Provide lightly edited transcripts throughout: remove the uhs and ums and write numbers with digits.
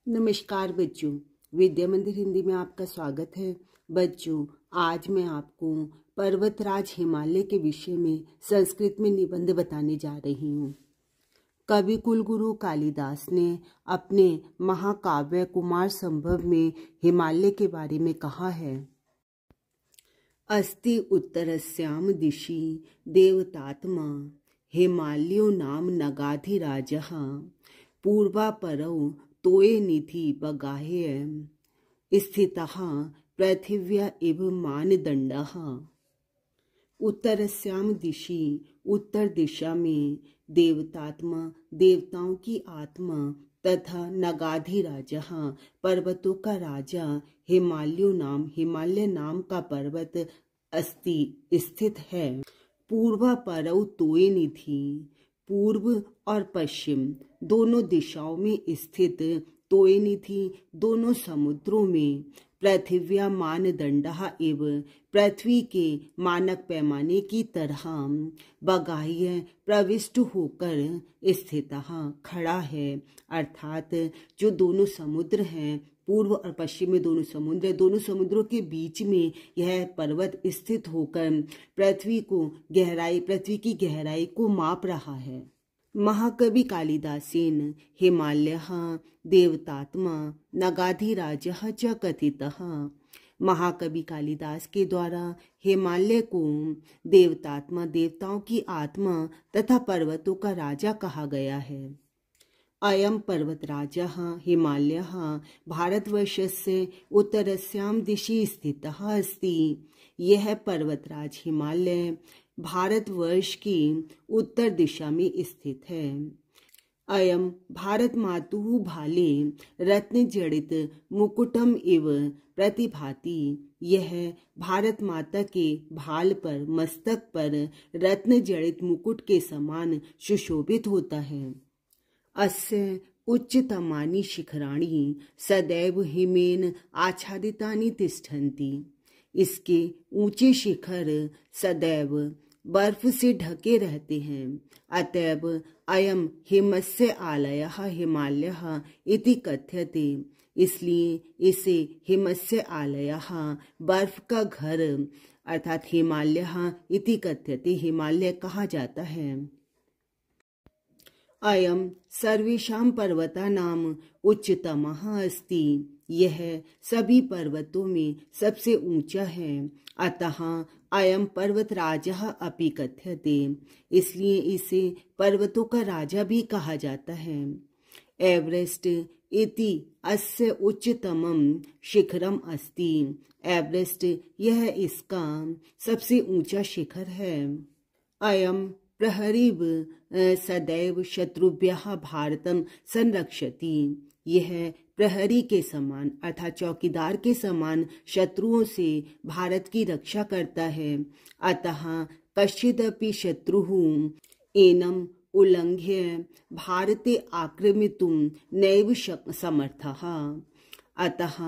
नमस्कार बच्चों, विद्या मंदिर हिंदी में आपका स्वागत है। बच्चों, आज मैं आपको पर्वतराज हिमालय के विषय में संस्कृत में निबंध बताने जा रही हूँ। कवि कुलगुरु कालिदास ने अपने महाकाव्य कुमार संभव में हिमालय के बारे में कहा है। अस्ति उत्तरस्याम दिशि देवतात्मा हिमालयो नाम नगाधिराजः पूर्वापरौ तोये निधि बगाह्य स्थितः पृथिव्या इव मानदंडः। उत्तरस्याम दिशि, उत्तर दिशा में, देवतात्मा देवताओं की आत्मा तथा नगाधिराजः पर्वतों का राजा हिमालयो नाम हिमालय नाम का पर्वत अस्ति स्थित है। पूर्वापरौ तोये निधि, पूर्व और पश्चिम दोनों दिशाओं में स्थित तोये निधि दोनों समुद्रों में पृथिव्या मानदंडः एव पृथ्वी के मानक पैमाने की तरह बगाह्य प्रविष्ट होकर स्थितः खड़ा है। अर्थात जो दोनों समुद्र हैं, पूर्व और पश्चिम में दोनों समुद्रों के बीच में यह पर्वत स्थित होकर पृथ्वी की गहराई को माप रहा है। महाकवि कालिदासेन हिमालयः देवतात्मा नगाधिराजः च कथितः। महाकवि कालिदास के द्वारा हिमालय को देवतात्मा देवताओं की आत्मा तथा पर्वतों का राजा कहा गया है। अयं पर्वतराजः हिमालयः भारतवर्षस्य उत्तरस्यां दिशि स्थितः अस्ति। यह पर्वतराज हिमालय भारतवर्ष की उत्तर दिशा में स्थित है। अयं भारत मातुः भाले रत्न जड़ित मुकुटम इव प्रतिभाति। यह भारत माता के भाल पर, मस्तक पर रत्न जड़ित मुकुट के समान सुशोभित होता है। अस्य उच्चतमानि शिखराणि सदैव हिमेन आच्छादितानि तिष्ठन्ति। इसके ऊंचे शिखर सदैव बर्फ से ढके रहते हैं। अतएव अयम हिमस्य आलयः हिमालयः इति कथ्यते। इसलिए इसे हिमस्य आलयः बर्फ का घर अर्थात हिमालयः इति कथ्यते हिमालय कहा जाता है। अयम सर्वेषां पर्वतानां उच्चतमः अस्ति। यह सभी पर्वतों में सबसे ऊंचा है। अतः अयम पर्वतराजः अपि कथ्यते। इसलिए इसे पर्वतों का राजा भी कहा जाता है। एवरेस्ट इति अस्य उच्चतमं शिखरम अस्ति। एवरेस्ट यह इसका सबसे ऊंचा शिखर है। अयम प्रहरीव सदैव शत्रुभ्यः भारतम संरक्षति। यह प्रहरी के समान अर्थात चौकीदार के समान शत्रुओं से भारत की रक्षा करता है। अतः कश्चिदपि शत्रुः एनम् उल्लंघ्य भारते आक्रमितुं नैव समर्थः। अतः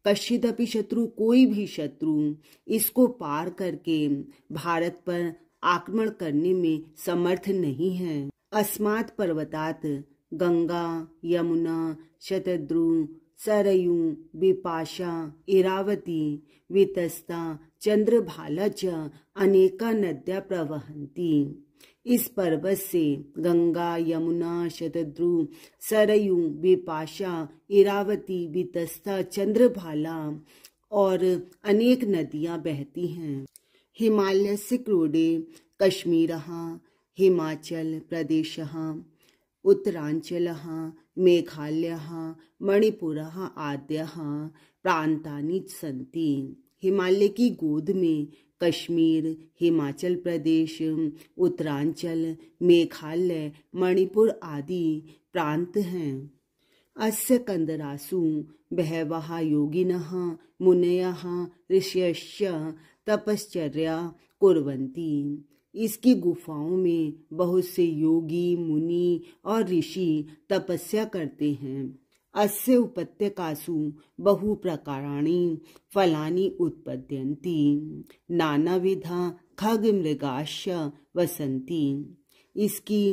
कश्चिदपि शत्रु कोई भी शत्रु इसको पार करके भारत पर आक्रमण करने में समर्थ नहीं है। अस्मात् पर्वतात् गंगा यमुना शतद्रु सरयू बिपाशा इरावती वितस्ता चंद्रभाला च अनेका नद्याः प्रवहन्ति। इस पर्वत से गंगा यमुना शतद्रु सरयू बिपाशा इरावती वितस्ता चंद्रभाला और अनेक नदियां बहती हैं। हिमालयस्य क्रोडे कश्मीरः हिमाचल प्रदेशः उत्तरांचलः मेघालयः मणिपुरः आद्यः प्रान्तानि सन्ति। हिमालय की गोद में कश्मीर, हिमाचल प्रदेश, उत्तरांचल, मेघालय, मणिपुर आदि प्रांत हैं। अस्य कंदरासु बहवः योगिनः मुनयः ऋषयश्च तपश्चर्या कुर्वन्ति। इसकी गुफाओं में बहुत से योगी मुनि और ऋषि तपस्या करते हैं। अस्य उपत्यकासु बहु प्रकाराणि फलानि उत्पद्यन्ति नानाविधा खगमृगाश्च वसन्ति। इसकी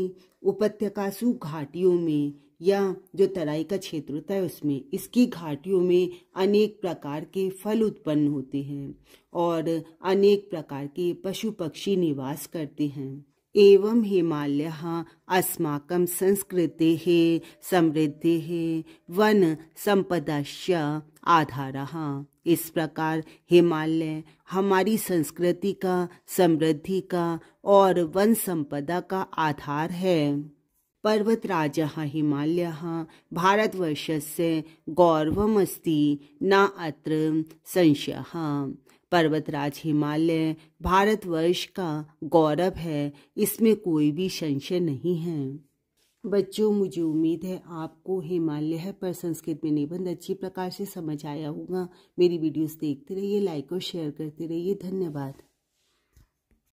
उपत्यकासु घाटियों में या जो तराई का क्षेत्र होता है उसमें, इसकी घाटियों में अनेक प्रकार के फल उत्पन्न होते हैं और अनेक प्रकार के पशु पक्षी निवास करते हैं। एवं हिमालयः अस्माकं संस्कृतेः समृद्धेः वन संपदाश्च आधारः। इस प्रकार हिमालय हमारी संस्कृति का, समृद्धि का और वन संपदा का आधार है। पर्वतराजः हिमालयः भारतवर्षस्य गौरवमस्ति न अत्र संशयः। पर्वतराज हिमालय भारतवर्ष का गौरव है, इसमें कोई भी संशय नहीं है। बच्चों, मुझे उम्मीद है आपको हिमालय पर संस्कृत में निबंध अच्छी प्रकार से समझ आया होगा। मेरी वीडियोस देखते रहिए, लाइक और शेयर करते रहिए। धन्यवाद।